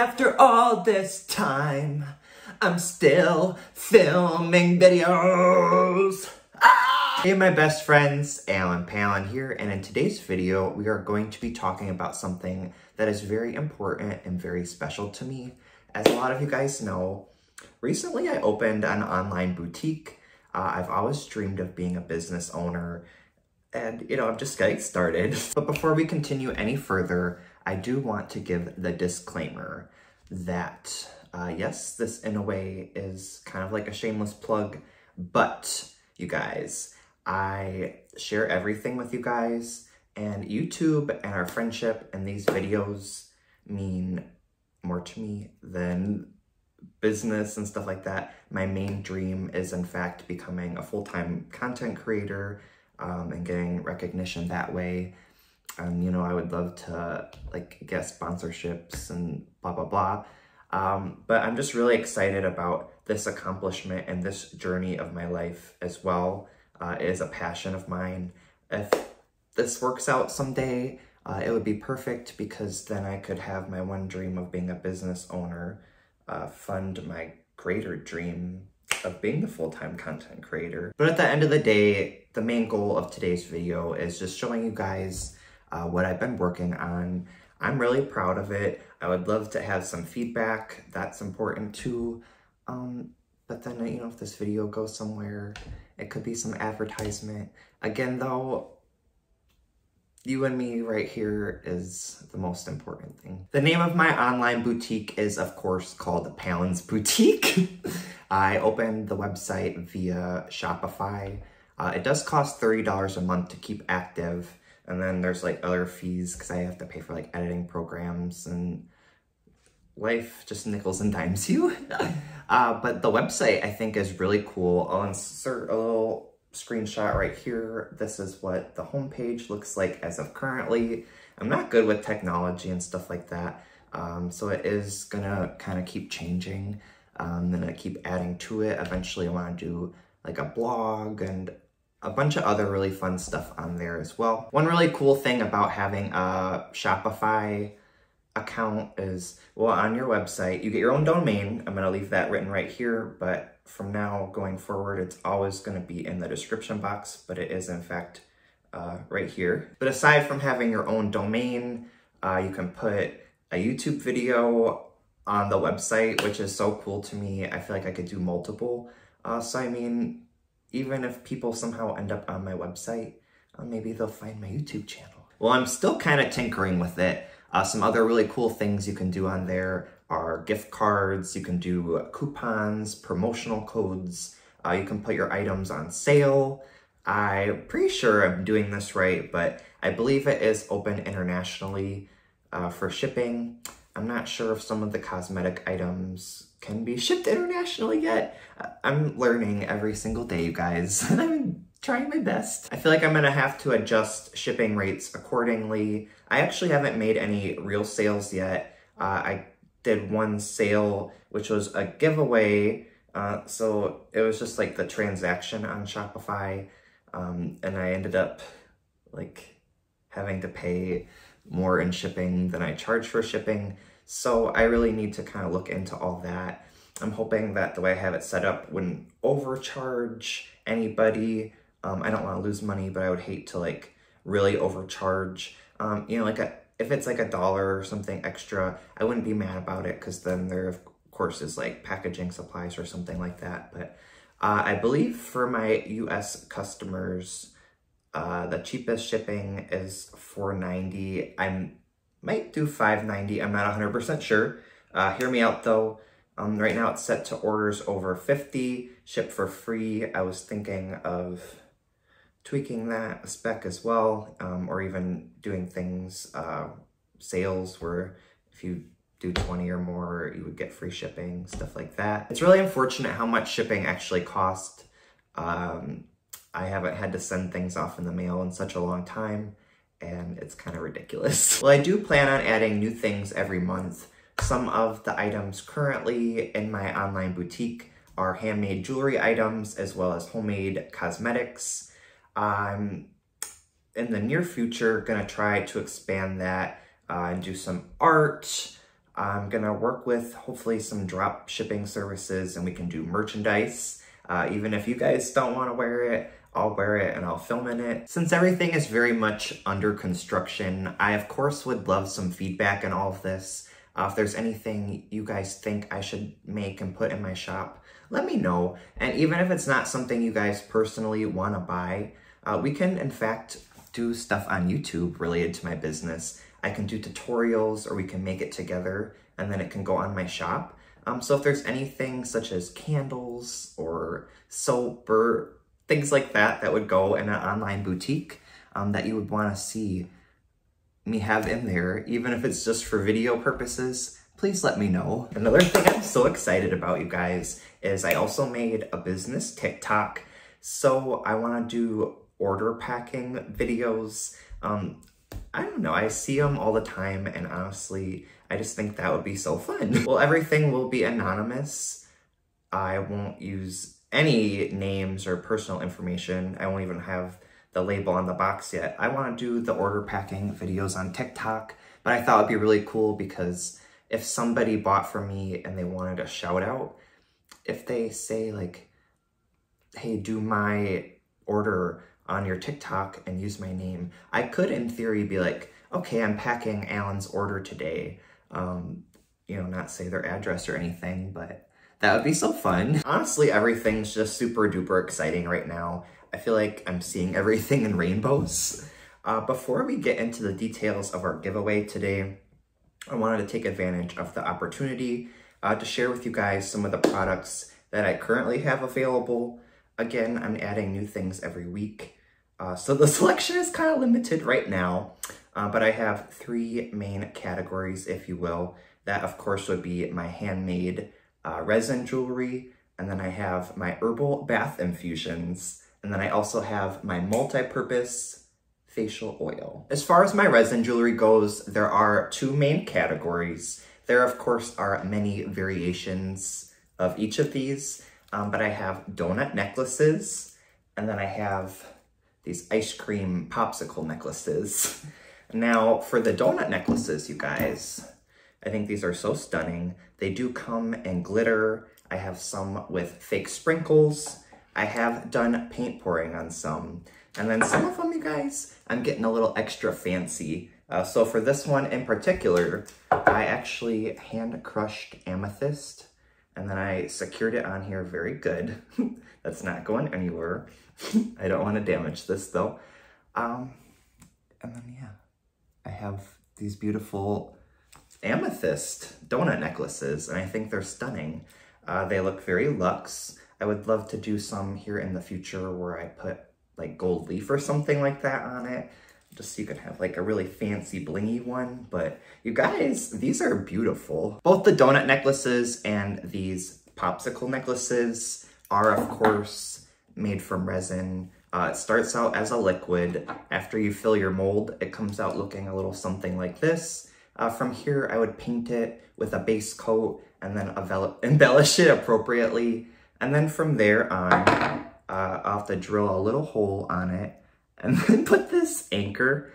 after all this time, I'm still filming videos. Hey my best friends, Allen Pallen here, and in today's video we are going to be talking about something that is very important and very special to me. As a lot of you guys know, recently I opened an online boutique. I've always dreamed of being a business owner, and I'm just getting started. But before we continue any further, I do want to give the disclaimer that yes, this in a way is kind of like a shameless plug, but you guys, I share everything with you guys, and YouTube and our friendship and these videos mean more to me than business and stuff like that. My main dream is in fact becoming a full-time content creator and getting recognition that way. I would love to get sponsorships and blah, blah, blah. But I'm just really excited about this accomplishment and this journey of my life as well. It is a passion of mine. If this works out someday, it would be perfect, because then I could have my one dream of being a business owner fund my greater dream of being the full-time content creator. But at the end of the day, the main goal of today's video is just showing you guys what I've been working on. I'm really proud of it. I would love to have some feedback. That's important too. But then, if this video goes somewhere, it could be some advertisement. Again, though, you and me right here is the most important thing. The name of my online boutique is, of course, called Pallen's Boutique. I opened the website via Shopify. It does cost $30 a month to keep active. And then there's other fees because I have to pay for editing programs, and life just nickels and dimes you. But the website I think is really cool. I'll insert a little screenshot right here. This is what the homepage looks like as of currently. I'm not good with technology and stuff like that. So it is gonna kind of keep changing. Then I keep adding to it. Eventually I want to do a blog and a bunch of other really fun stuff on there as well. One really cool thing about having a Shopify account is, well, on your website, you get your own domain. I'm gonna leave that written right here, but from now going forward, it's always gonna be in the description box, but it is in fact right here. But aside from having your own domain, you can put a YouTube video on the website, which is so cool to me. I feel like I could do multiple. Even if people somehow end up on my website, maybe they'll find my YouTube channel. Well, I'm still kind of tinkering with it. Some other really cool things you can do on there are gift cards. You can do coupons, promotional codes. You can put your items on sale. I'm pretty sure I'm doing this right, but I believe it is open internationally for shipping. I'm not sure if some of the cosmetic items can be shipped internationally yet. I'm learning every single day, you guys, and I'm trying my best. I feel like I'm gonna have to adjust shipping rates accordingly. I actually haven't made any real sales yet. I did one sale, which was a giveaway. So it was just the transaction on Shopify. And I ended up having to pay more in shipping than I charge for shipping. So I really need to kind of look into all that. I'm hoping that the way I have it set up wouldn't overcharge anybody. I don't want to lose money, but I would hate to really overcharge. If it's $1 or something extra, I wouldn't be mad about it, because then there of course is packaging supplies or something like that. But I believe for my US customers, the cheapest shipping is $4.90. I might do $5.90. I'm not 100% sure. Hear me out though. Right now it's set to orders over 50, ship for free. I was thinking of tweaking that spec as well, or even doing things, sales where if you do 20 or more, you would get free shipping, stuff like that. It's really unfortunate how much shipping actually costs. I haven't had to send things off in the mail in such a long time, and it's kind of ridiculous. Well, I do plan on adding new things every month. Some of the items currently in my online boutique are handmade jewelry items as well as homemade cosmetics. I'm in the near future gonna try to expand that and do some art, I'm gonna work with hopefully some drop shipping services, and we can do merchandise. Even if you guys don't want to wear it, I'll wear it and I'll film in it. Since everything is very much under construction, I of course would love some feedback on all of this. If there's anything you guys think I should make and put in my shop, let me know. And even if it's not something you guys personally want to buy, we can in fact do stuff on YouTube related to my business. I can do tutorials, or we can make it together and then it can go on my shop. So if there's anything such as candles or soap or things like that that would go in an online boutique that you would want to see me have in there, even if it's just for video purposes, please let me know. Another thing I'm so excited about, you guys, is I also made a business TikTok. So I want to do order packing videos. I don't know, I see them all the time, and honestly, I just think that would be so fun. Well, everything will be anonymous. I won't use any names or personal information. I won't even have the label on the box yet. I want to do the order packing videos on TikTok, but I thought it'd be really cool because if somebody bought from me and they wanted a shout out, if they say like, hey, do my order on your TikTok and use my name, I could in theory be like, okay, I'm packing Alan's order today. You know, not say their address or anything, but that would be so fun. Honestly, everything's just super duper exciting right now. I feel like I'm seeing everything in rainbows. Before we get into the details of our giveaway today, I wanted to take advantage of the opportunity to share with you guys some of the products that I currently have available. Again, I'm adding new things every week, so the selection is kind of limited right now, but I have 3 main categories, if you will. That, of course, would be my handmade resin jewelry, and then I have my herbal bath infusions, and then I also have my multi-purpose facial oil. As far as my resin jewelry goes, there are 2 main categories. There, of course, are many variations of each of these, but I have donut necklaces, and then I have these ice cream popsicle necklaces. Now, for the donut necklaces, you guys, I think these are so stunning. They do come in glitter. I have some with fake sprinkles. I have done paint pouring on some. And then some of them, you guys, I'm getting a little extra fancy. So for this one in particular, I actually hand crushed amethyst, and then I secured it on here very good. That's not going anywhere. I don't want to damage this though. And then yeah, I have these beautiful amethyst donut necklaces, and I think they're stunning. They look very luxe. I would love to do some here in the future where I put like gold leaf or something like that on it, just so you can have like a really fancy blingy one. But you guys, these are beautiful. Both the donut necklaces and these popsicle necklaces are, of course, made from resin. It starts out as a liquid. After you fill your mold, it comes out looking a little something like this. From here, I would paint it with a base coat and then embellish it appropriately. And then from there on, I'll have to drill a little hole on it and then put this anchor.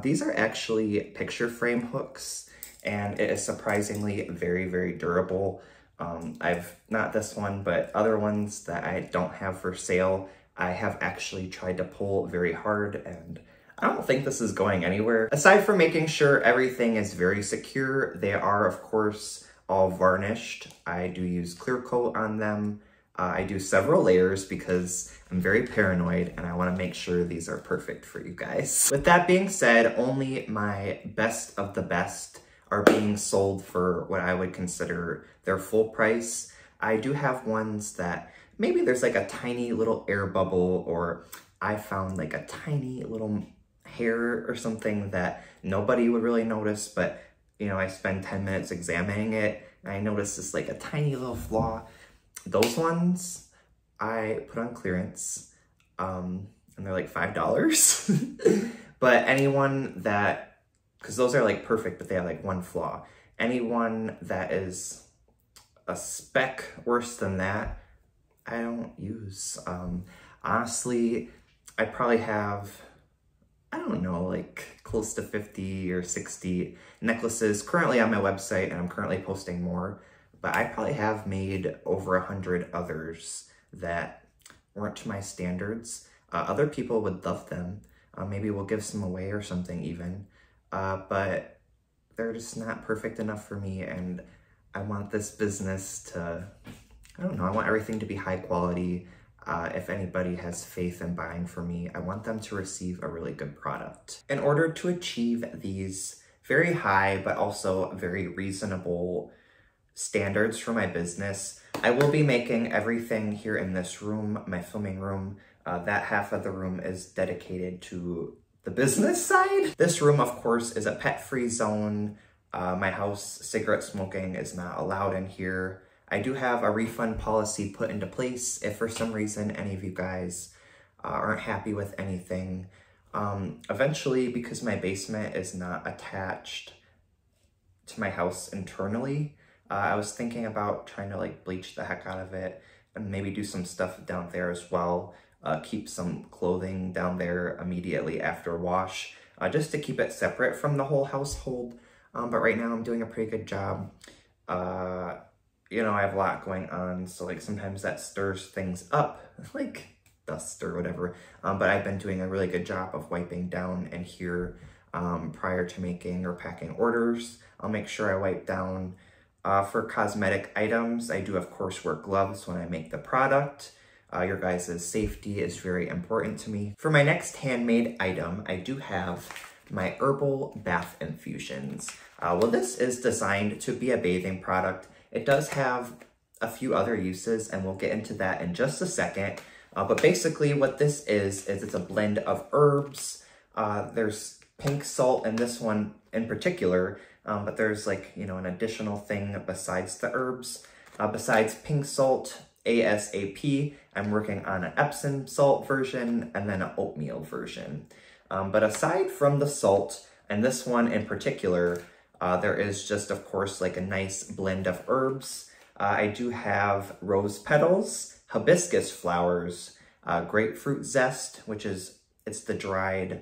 These are actually picture frame hooks, and it is surprisingly very, very durable. I've, not this one, but other ones that I don't have for sale, I have actually tried to pull very hard, and I don't think this is going anywhere. Aside from making sure everything is very secure, they are, of course, all varnished. I do use clear coat on them. I do several layers because I'm very paranoid and I want to make sure these are perfect for you guys. With that being said, only my best of the best are being sold for what I would consider their full price. I do have ones that maybe there's like a tiny little air bubble, or I found like a tiny little hair or something that nobody would really notice, but you know, I spend 10 minutes examining it and I notice this like a tiny little flaw. Those ones I put on clearance, and they're like $5. But anyone that, because those are like perfect, but they have like one flaw. Anyone that is a speck worse than that, I don't use. Honestly, I probably have I don't know, like close to 50 or 60 necklaces currently on my website, and I'm currently posting more, but I probably have made over 100 others that weren't to my standards. Other people would love them. Maybe we'll give some away or something even, but they're just not perfect enough for me, and I want this business to, I don't know, I want everything to be high quality. If anybody has faith in buying from me, I want them to receive a really good product. In order to achieve these very high, but also very reasonable standards for my business, I will be making everything here in this room, my filming room. That half of the room is dedicated to the business side. This room, of course, is a pet-free zone. My house, cigarette smoking is not allowed in here. I do have a refund policy put into place if for some reason any of you guys aren't happy with anything. Eventually, because my basement is not attached to my house internally, I was thinking about trying to like bleach the heck out of it and maybe do some stuff down there as well. Keep some clothing down there immediately after wash, just to keep it separate from the whole household. But right now I'm doing a pretty good job. You know, I have a lot going on, so like sometimes that stirs things up, like dust or whatever. But I've been doing a really good job of wiping down in here prior to making or packing orders. I'll make sure I wipe down. For cosmetic items, I do of course wear gloves when I make the product. Your guys' safety is very important to me. For my next handmade item, I do have my Herbal bath infusions. Well, this is designed to be a bathing product. It does have a few other uses, and we'll get into that in just a second. But basically what this is it's a blend of herbs. There's pink salt in this one in particular, but there's like, you know, an additional thing besides the herbs. Besides pink salt, ASAP, I'm working on an Epsom salt version and then an oatmeal version. But aside from the salt, and this one in particular, there is just, of course, like a nice blend of herbs. I do have rose petals, hibiscus flowers, grapefruit zest, which is, it's the dried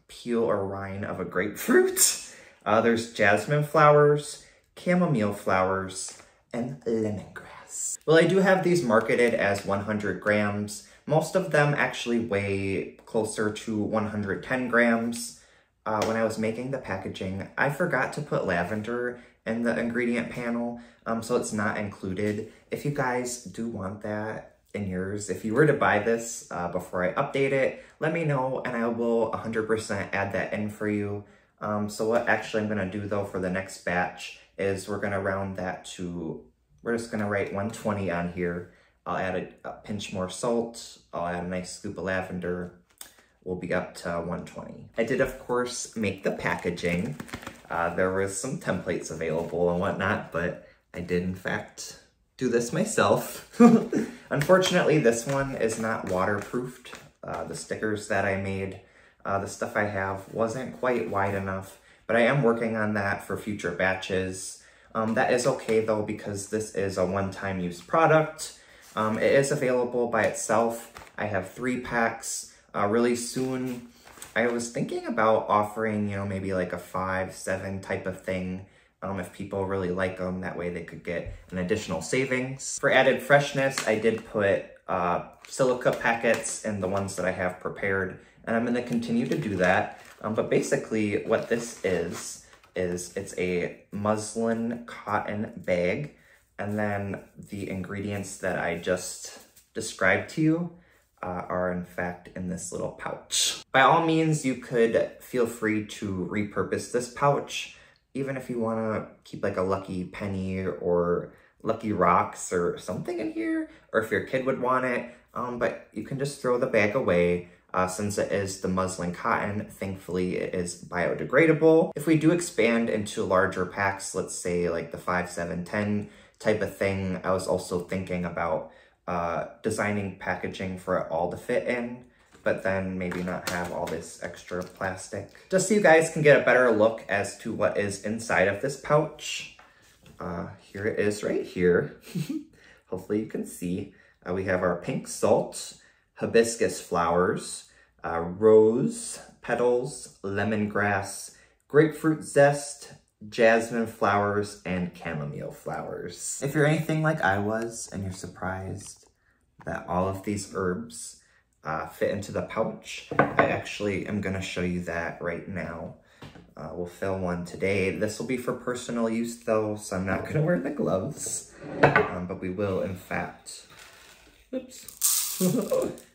peel or rind of a grapefruit. There's jasmine flowers, chamomile flowers, and lemongrass. Well, I do have these marketed as 100 grams. Most of them actually weigh closer to 110 grams. When I was making the packaging, I forgot to put lavender in the ingredient panel, so it's not included. If you guys do want that in yours, if you were to buy this before I update it, let me know and I will 100% add that in for you. So what actually I'm gonna do though for the next batch is we're gonna round that to, we're just gonna write 120 on here. I'll add a pinch more salt, I'll add a nice scoop of lavender. We'll be up to 120. I did, of course, make the packaging. There was some templates available and whatnot, but I did, in fact, do this myself. Unfortunately, this one is not waterproofed. The stickers that I made, the stuff I have wasn't quite wide enough, but I am working on that for future batches. That is okay, though, because this is a one-time use product. It is available by itself. I have 3 packs. Really soon, I was thinking about offering, you know, maybe like a 5, 7 type of thing. If people really like them, that way they could get an additional savings. For added freshness, I did put silica packets in the ones that I have prepared, and I'm gonna continue to do that. But basically what this is it's a muslin cotton bag, and then the ingredients that I just described to you are in fact in this little pouch. By all means, you could feel free to repurpose this pouch, even if you want to keep like a lucky penny or lucky rocks or something in here, or if your kid would want it, but you can just throw the bag away. Since it is the muslin cotton, thankfully it is biodegradable. If we do expand into larger packs, let's say like the 5, 7, 10 type of thing, I was also thinking about designing packaging for it all to fit in, but then maybe not have all this extra plastic. Just so you guys can get a better look as to what is inside of this pouch. Here it is right here. Hopefully you can see. We have our pink salt, hibiscus flowers, rose petals, lemongrass, grapefruit zest, jasmine flowers, and chamomile flowers. If you're anything like I was and you're surprised that all of these herbs fit into the pouch, I actually am gonna show you that right now. We'll fill one today. This will be for personal use though, so I'm not gonna wear the gloves, but we will in fact, oops.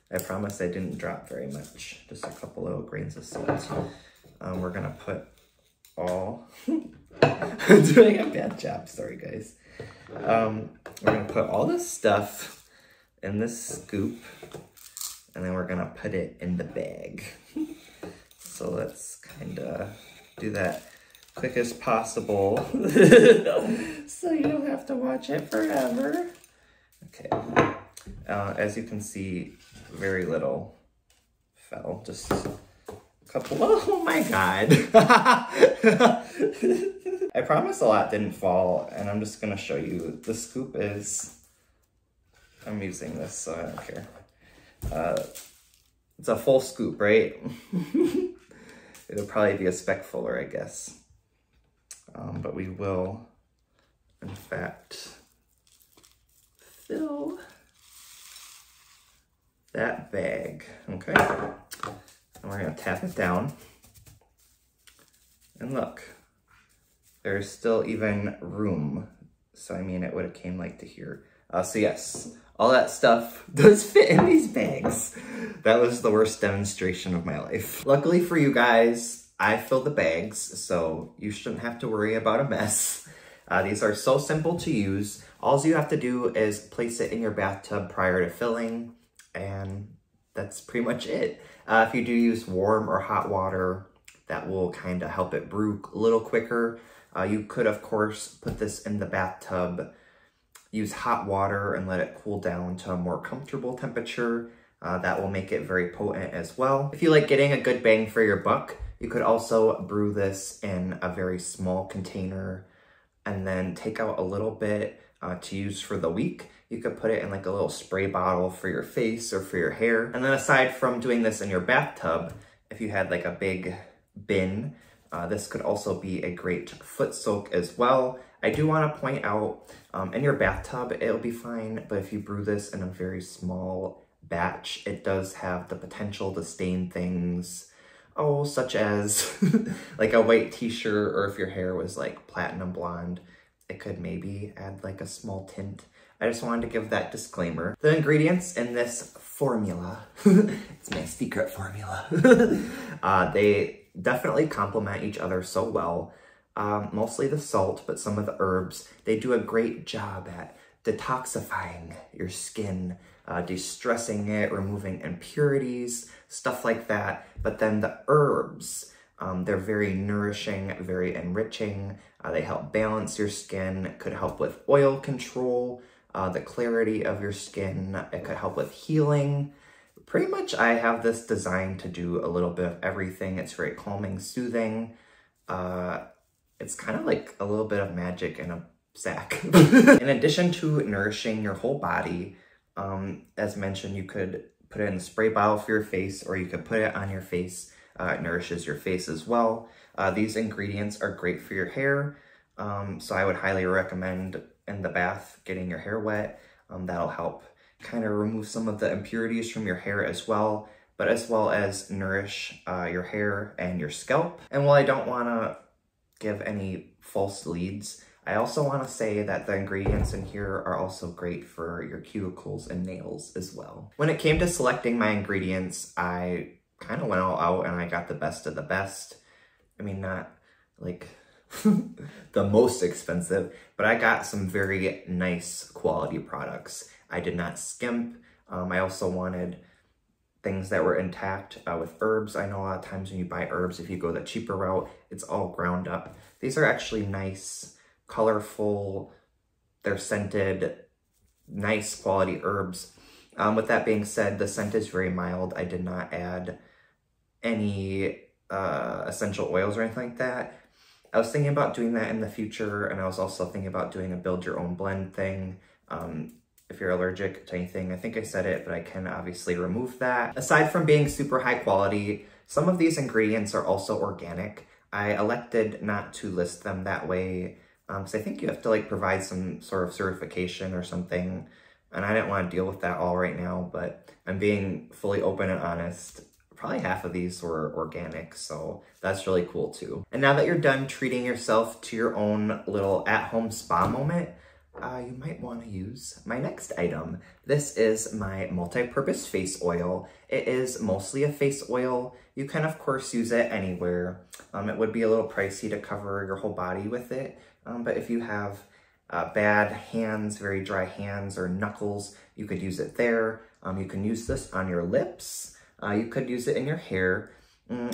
I promise I didn't drop very much, just a couple little grains of salt. We're gonna put all, I'm doing a bad job, sorry guys. We're gonna put all this stuff in this scoop, and then we're gonna put it in the bag. So let's kinda do that quick as possible so you don't have to watch it forever. Okay, as you can see, very little fell, just a couple. Oh my god. I promise a lot didn't fall, and I'm just gonna show you. The scoop is, I'm using this so I don't care. It's a full scoop, right? It'll probably be a speck fuller, I guess. But we will, in fact, fill that bag, okay? And we're gonna tap it down. And look, there's still even room. So I mean, it would have came like to here. So yes, all that stuff does fit in these bags. That was the worst demonstration of my life. Luckily for you guys, I filled the bags, so you shouldn't have to worry about a mess. These are so simple to use. All you have to do is place it in your bathtub prior to filling, and that's pretty much it. If you do use warm or hot water, that will kind of help it brew a little quicker. You could, of course, put this in the bathtub, use hot water and let it cool down to a more comfortable temperature. That will make it very potent as well. If you like getting a good bang for your buck, you could also brew this in a very small container and then take out a little bit to use for the week. You could put it in like a little spray bottle for your face or for your hair. And then aside from doing this in your bathtub, if you had like a big bin, this could also be a great foot soak as well. I do want to point out, in your bathtub, it'll be fine, but if you brew this in a very small batch, it does have the potential to stain things, such as like a white t-shirt, or if your hair was like platinum blonde, it could maybe add like a small tint. I just wanted to give that disclaimer. The ingredients in this formula, it's my secret formula, they definitely complement each other so well. Mostly the salt, but some of the herbs, they do a great job at detoxifying your skin, de-stressing it, removing impurities, stuff like that. But then the herbs, they're very nourishing, very enriching. They help balance your skin, could help with oil control, the clarity of your skin. It could help with healing. Pretty much I have this designed to do a little bit of everything. It's very calming, soothing. It's kind of like a little bit of magic in a sack. In addition to nourishing your whole body, as mentioned, you could put it in a spray bottle for your face, or you could put it on your face. It nourishes your face as well. These ingredients are great for your hair, so I would highly recommend in the bath getting your hair wet. That'll help kind of remove some of the impurities from your hair as well, but as well as nourish your hair and your scalp. And while I don't want to give any false leads, I also want to say that the ingredients in here are also great for your cuticles and nails as well. When it came to selecting my ingredients, I kind of went all out and I got the best of the best. I mean, not like the most expensive, but I got some very nice quality products. I did not skimp. I also wanted things that were intact with herbs. I know a lot of times when you buy herbs, if you go the cheaper route, it's all ground up. These are actually nice, colorful, they're scented, nice quality herbs. With that being said, the scent is very mild. I did not add any essential oils or anything like that. I was thinking about doing that in the future, and I was also thinking about doing a build your own blend thing. if you're allergic to anything. I think I said it, but I can obviously remove that. Aside from being super high quality, some of these ingredients are also organic. I elected not to list them that way because I think you have to like provide some sort of certification or something, and I didn't want to deal with that all right now, but I'm being fully open and honest. Probably half of these were organic, so that's really cool too. And now that you're done treating yourself to your own little at-home spa moment, you might want to use my next item. This is my multi-purpose face oil. It is mostly a face oil. You can, of course, use it anywhere. It would be a little pricey to cover your whole body with it, but if you have bad hands, very dry hands or knuckles, you could use it there. You can use this on your lips. You could use it in your hair.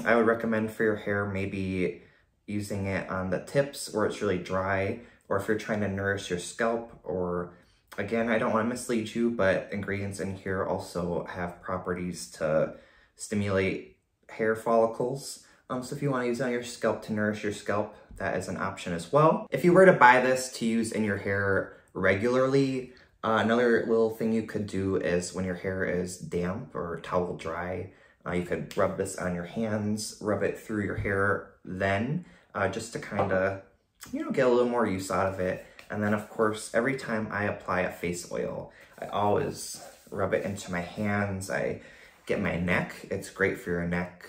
I would recommend for your hair maybe using it on the tips where it's really dry, or if you're trying to nourish your scalp, or again, I don't want to mislead you, but ingredients in here also have properties to stimulate hair follicles. So if you want to use it on your scalp to nourish your scalp, that is an option as well. If you were to buy this to use in your hair regularly, another little thing you could do is when your hair is damp or towel dry, you could rub this on your hands, rub it through your hair then, just to kind of, you know, get a little more use out of it. And then of course, every time I apply a face oil, I always rub it into my hands. I get my neck. It's great for your neck,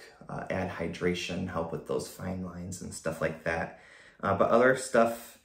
add hydration, help with those fine lines and stuff like that. But other stuff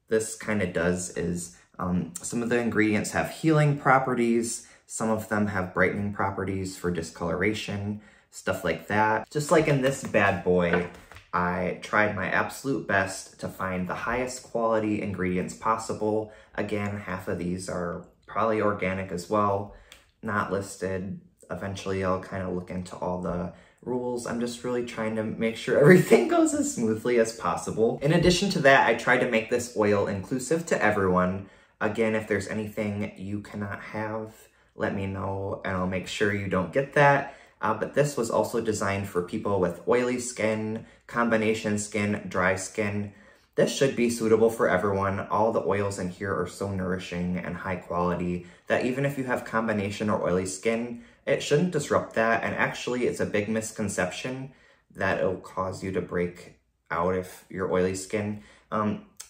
this kind of does is some of the ingredients have healing properties. Some of them have brightening properties for discoloration, stuff like that. Just like in this bad boy, I tried my absolute best to find the highest quality ingredients possible. Again, half of these are probably organic as well, not listed. Eventually I'll kind of look into all the rules. I'm just really trying to make sure everything goes as smoothly as possible. In addition to that, I tried to make this oil inclusive to everyone. Again, if there's anything you cannot have, let me know and I'll make sure you don't get that. But this was also designed for people with oily skin, combination skin, dry skin. This should be suitable for everyone. All the oils in here are so nourishing and high quality that even if you have combination or oily skin, it shouldn't disrupt that. And actually, it's a big misconception that it'll cause you to break out if you're oily skin.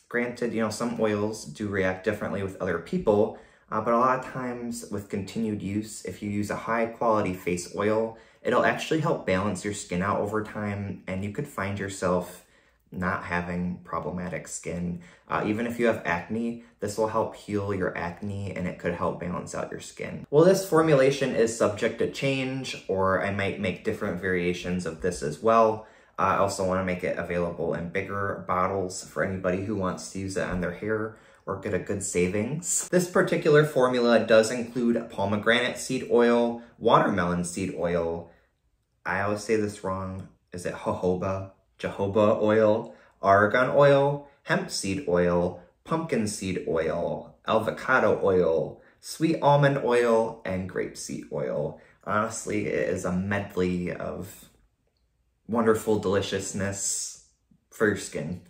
Granted, you know, some oils do react differently with other people, but a lot of times with continued use, if you use a high quality face oil, it'll actually help balance your skin out over time, and you could find yourself not having problematic skin. Even if you have acne, this will help heal your acne and it could help balance out your skin. Well, this formulation is subject to change, or I might make different variations of this as well. I also want to make it available in bigger bottles for anybody who wants to use it on their hair or get a good savings. This particular formula does include pomegranate seed oil, watermelon seed oil. I always say this wrong. Is it jojoba oil, argan oil, hemp seed oil, pumpkin seed oil, avocado oil, sweet almond oil, and grapeseed oil. Honestly, it is a medley of wonderful deliciousness for your skin.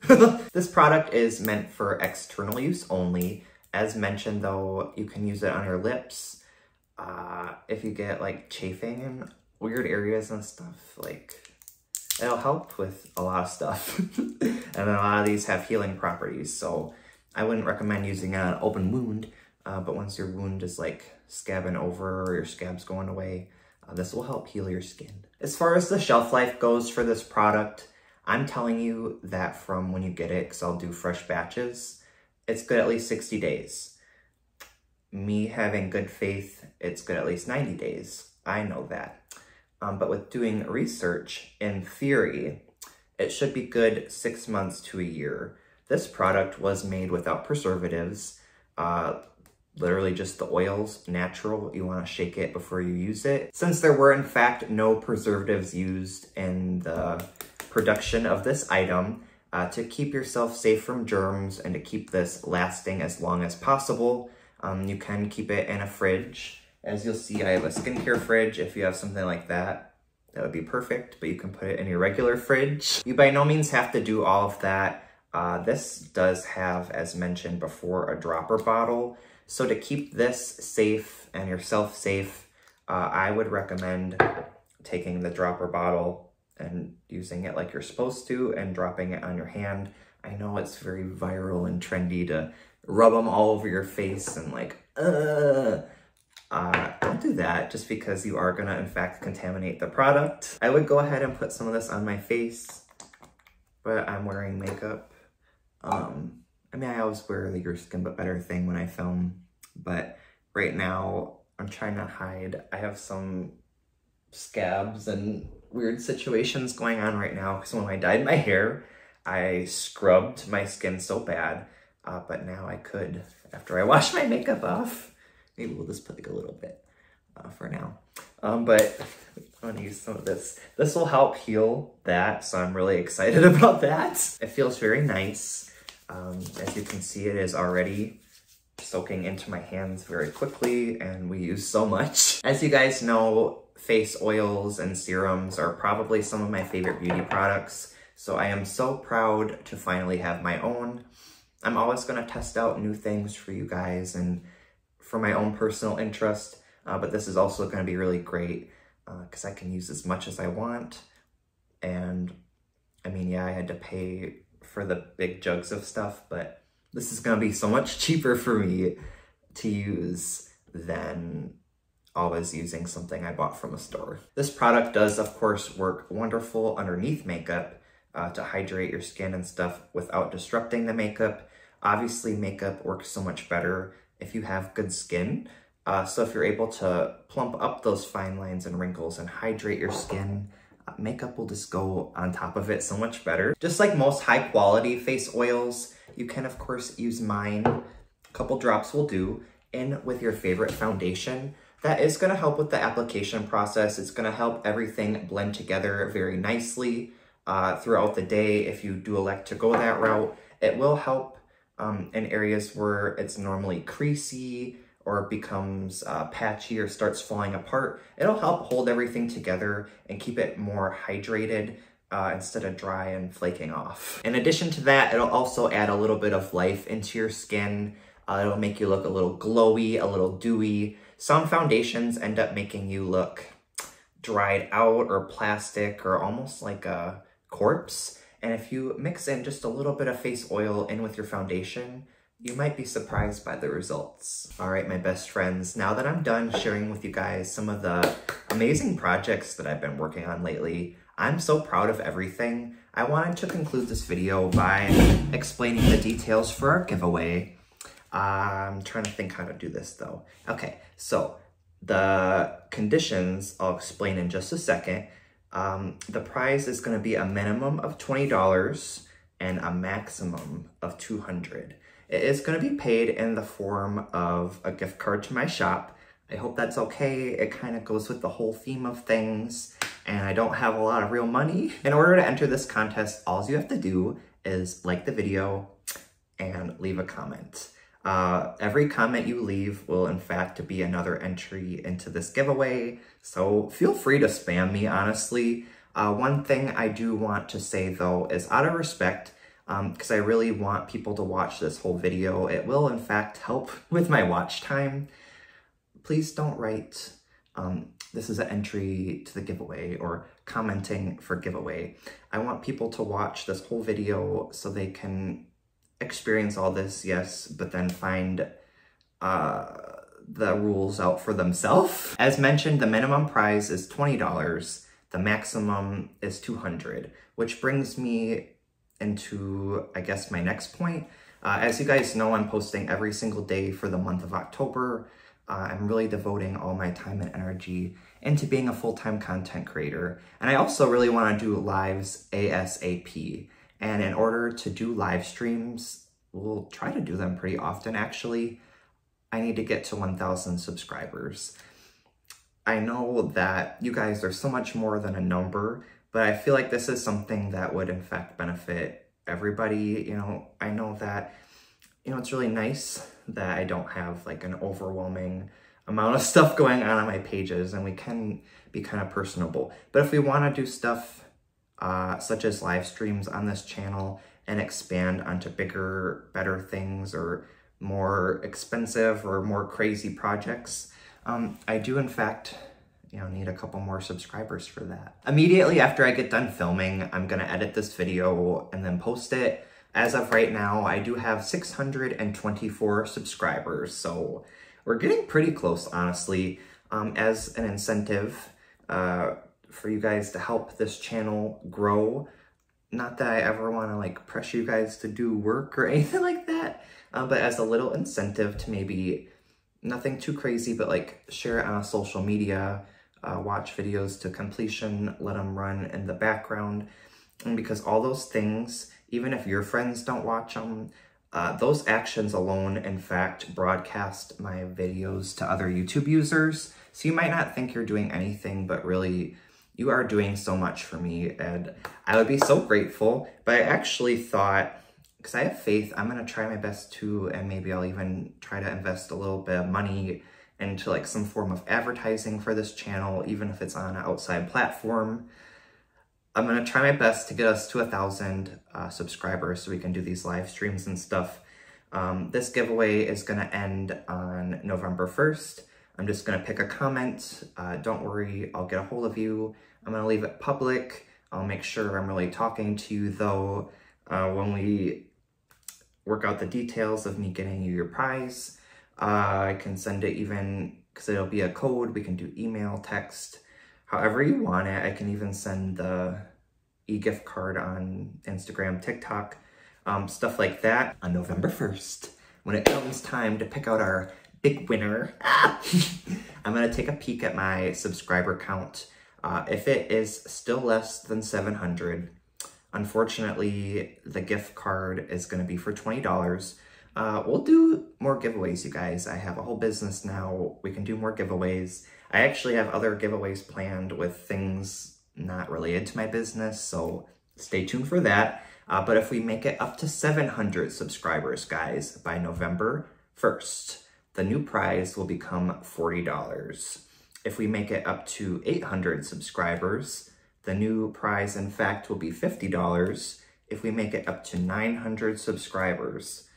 This product is meant for external use only. As mentioned though, you can use it on your lips. If you get like chafing in weird areas and stuff, like it'll help with a lot of stuff. And then a lot of these have healing properties, so I wouldn't recommend using it on an open wound, but once your wound is like scabbing over or your scab's going away, this will help heal your skin. As far as the shelf life goes for this product, I'm telling you that from when you get it, because I'll do fresh batches, it's good at least 60 days. Me having good faith, it's good at least 90 days. I know that. But with doing research, in theory, it should be good 6 months to a year. This product was made without preservatives, literally just the oils, natural. You want to shake it before you use it. Since there were in fact no preservatives used in the production of this item, to keep yourself safe from germs and to keep this lasting as long as possible, you can keep it in a fridge. As you'll see, I have a skincare fridge. If you have something like that, that would be perfect, but you can put it in your regular fridge. You by no means have to do all of that. This does have, as mentioned before, a dropper bottle. So to keep this safe and yourself safe, I would recommend taking the dropper bottle and using it like you're supposed to and dropping it on your hand. I know it's very viral and trendy to rub them all over your face and like, don't do that just because you are gonna in fact contaminate the product. I would go ahead and put some of this on my face, but I'm wearing makeup. I mean, I always wear the Your Skin But Better thing when I film, but right now I'm trying to hide. I have some scabs and weird situations going on right now because when I dyed my hair, I scrubbed my skin so bad, but now I could, after I wash my makeup off, maybe we'll just put like a little bit for now. But I'm gonna use some of this. This will help heal that, so I'm really excited about that. It feels very nice. As you can see, it is already soaking into my hands very quickly, and we use so much. As you guys know, face oils and serums are probably some of my favorite beauty products, so I am so proud to finally have my own. I'm always gonna test out new things for you guys and for my own personal interest, but this is also gonna be really great because I can use as much as I want. And I mean, yeah, I had to pay for the big jugs of stuff, but this is gonna be so much cheaper for me to use than always using something I bought from a store. This product does, of course, work wonderful underneath makeup to hydrate your skin and stuff without disrupting the makeup. Obviously, makeup works so much better if you have good skin. So if you're able to plump up those fine lines and wrinkles and hydrate your skin, makeup will just go on top of it so much better. Just like most high quality face oils, you can of course use mine, a couple drops will do, in with your favorite foundation. That is gonna help with the application process. It's gonna help everything blend together very nicely throughout the day if you do elect to go that route. It will help in areas where it's normally creasy or becomes patchy or starts falling apart. It'll help hold everything together and keep it more hydrated instead of dry and flaking off. In addition to that, it'll also add a little bit of life into your skin. It'll make you look a little glowy, a little dewy. Some foundations end up making you look dried out or plastic or almost like a corpse. And if you mix in just a little bit of face oil in with your foundation, you might be surprised by the results. All right, my best friends, now that I'm done sharing with you guys some of the amazing projects that I've been working on lately, I'm so proud of everything. I wanted to conclude this video by explaining the details for our giveaway. I'm trying to think how to do this though. Okay, so the conditions I'll explain in just a second. The prize is gonna be a minimum of $20 and a maximum of $200. It is going to be paid in the form of a gift card to my shop. I hope that's okay. It kind of goes with the whole theme of things, and I don't have a lot of real money. In order to enter this contest, all you have to do is like the video and leave a comment. Every comment you leave will in fact be another entry into this giveaway, so feel free to spam me, honestly. One thing I do want to say though is out of respect, because I really want people to watch this whole video. It will in fact help with my watch time. Please don't write, this is an entry to the giveaway or commenting for giveaway. I want people to watch this whole video so they can experience all this, yes, but then find the rules out for themselves. As mentioned, the minimum prize is $20. The maximum is $200, which brings me into, I guess, my next point. As you guys know, I'm posting every single day for the month of October. I'm really devoting all my time and energy into being a full-time content creator. And I also really want to do lives ASAP. And in order to do live streams, we'll try to do them pretty often actually, I need to get to 1,000 subscribers. I know that you guys are so much more than a number, but I feel like this is something that would in fact benefit everybody. You know, I know that, you know, it's really nice that I don't have like an overwhelming amount of stuff going on my pages, and we can be kind of personable. But if we want to do stuff such as live streams on this channel, and expand onto bigger, better things or more expensive or more crazy projects, I do in fact, need a couple more subscribers for that. Immediately after I get done filming, I'm gonna edit this video and then post it. As of right now, I do have 624 subscribers, so we're getting pretty close, honestly. As an incentive for you guys to help this channel grow. Not that I ever want to like pressure you guys to do work or anything like that, but as a little incentive to maybe nothing too crazy, but like share it on social media, watch videos to completion, let them run in the background. And because all those things, even if your friends don't watch them, those actions alone, in fact, broadcast my videos to other YouTube users. So you might not think you're doing anything, but really you are doing so much for me, and I would be so grateful. But I actually thought, because I have faith, I'm gonna try my best too, and maybe I'll even try to invest a little bit of money into like some form of advertising for this channel, even if it's on an outside platform. I'm gonna try my best to get us to 1,000 subscribers so we can do these live streams and stuff. This giveaway is gonna end on November 1st. I'm just gonna pick a comment. Don't worry, I'll get a hold of you. I'm gonna leave it public. I'll make sure I'm really talking to you though when we work out the details of me getting you your prize. I can send it even, because it'll be a code. We can do email, text, however you want it. I can even send the e-gift card on Instagram, TikTok, stuff like that. On November 1st, when it comes time to pick out our big winner, I'm gonna take a peek at my subscriber count. If it is still less than 700, unfortunately, the gift card is gonna be for $20. We'll do more giveaways, you guys. I have a whole business now. We can do more giveaways. I actually have other giveaways planned with things not related to my business, so stay tuned for that. But if we make it up to 700 subscribers, guys, by November 1st, the new prize will become $40. If we make it up to 800 subscribers, the new prize, in fact, will be $50. If we make it up to 900 subscribers,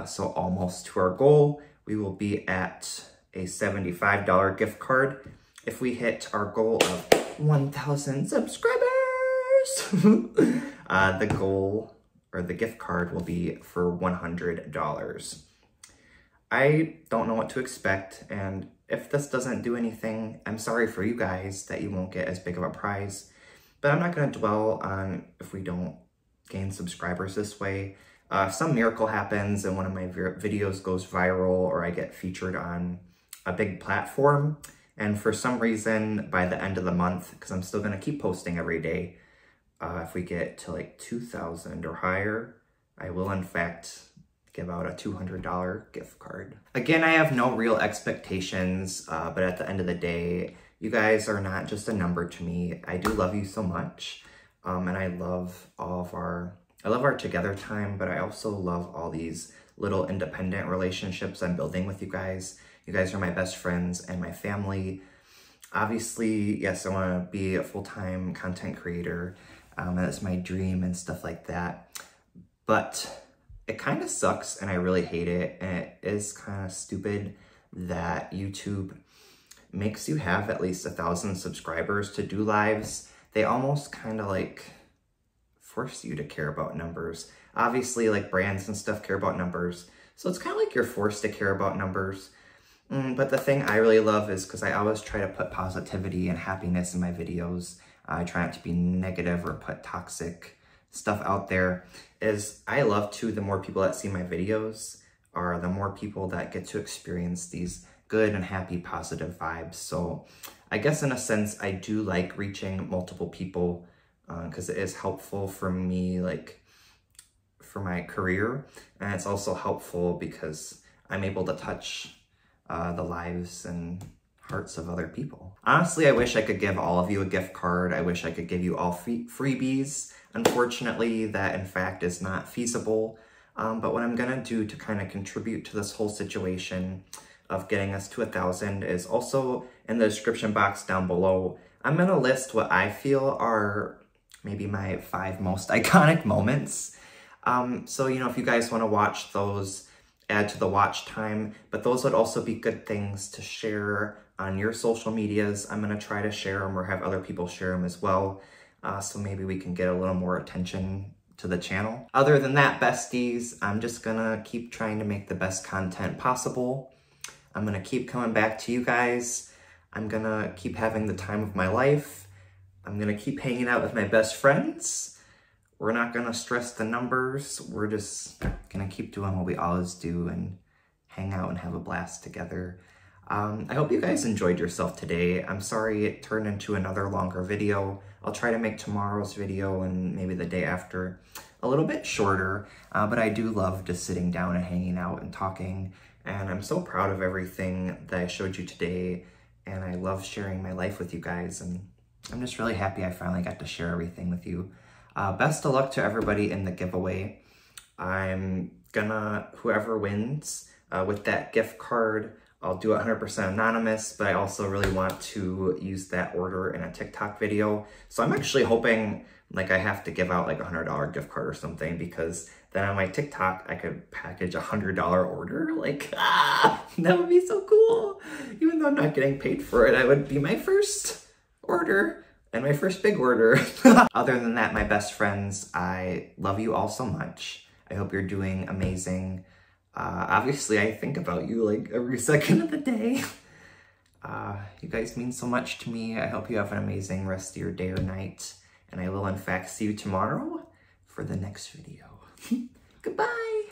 so almost to our goal, we will be at a $75 gift card. If we hit our goal of 1,000 subscribers, the goal, or the gift card, will be for $100. I don't know what to expect, and if this doesn't do anything, I'm sorry for you guys that you won't get as big of a prize, but I'm not going to dwell on if we don't gain subscribers this way. Some miracle happens and one of my videos goes viral, or I get featured on a big platform, and for some reason, by the end of the month, because I'm still going to keep posting every day, if we get to like 2,000 or higher, I will in fact give out a $200 gift card. Again, I have no real expectations, but at the end of the day, you guys are not just a number to me. I do love you so much, and I love our together time, but I also love all these little independent relationships I'm building with you guys. You guys are my best friends and my family. Obviously, yes, I want to be a full-time content creator. That's my dream and stuff like that. But it kind of sucks and I really hate it. And it is kind of stupid that YouTube makes you have at least 1,000 subscribers to do lives. They almost kind of like force you to care about numbers. Obviously, like brands and stuff care about numbers. So it's kind of like you're forced to care about numbers. But the thing I really love is because I always try to put positivity and happiness in my videos. I try not to be negative or put toxic stuff out there. Is I love to, the more people that see my videos are the more people that get to experience these good and happy positive vibes. So I guess in a sense, I do like reaching multiple people because it is helpful for me, like for my career. And it's also helpful because I'm able to touch the lives and hearts of other people. Honestly, I wish I could give all of you a gift card. I wish I could give you all freebies. Unfortunately, that in fact is not feasible. But what I'm gonna do to kind of contribute to this whole situation of getting us to 1,000 is also in the description box down below. I'm gonna list what I feel are maybe my 5 most iconic moments. So, you know, if you guys want to watch those, add to the watch time, but those would also be good things to share on your social medias. I'm going to try to share them or have other people share them as well. So maybe we can get a little more attention to the channel. Other than that, besties, I'm just gonna keep trying to make the best content possible. I'm gonna keep coming back to you guys. I'm gonna keep having the time of my life. I'm gonna keep hanging out with my best friends. We're not gonna stress the numbers. We're just gonna keep doing what we always do and hang out and have a blast together. I hope you guys enjoyed yourself today. I'm sorry it turned into another longer video. I'll try to make tomorrow's video and maybe the day after a little bit shorter, but I do love just sitting down and hanging out and talking, and I'm so proud of everything that I showed you today, and I love sharing my life with you guys, and I'm just really happy I finally got to share everything with you. Best of luck to everybody in the giveaway. I'm gonna, whoever wins with that gift card, I'll do it 100% anonymous, but I also really want to use that order in a TikTok video. So I'm actually hoping like I have to give out like a $100 gift card or something, because then on my TikTok, I could package a $100 order. Like, that would be so cool. Even though I'm not getting paid for it, I would be my first order and my first big order. Other than that, my best friends, I love you all so much. I hope you're doing amazing. Obviously, I think about you like every second of the day. You guys mean so much to me. I hope you have an amazing rest of your day or night. And I will, in fact, see you tomorrow for the next video. Goodbye.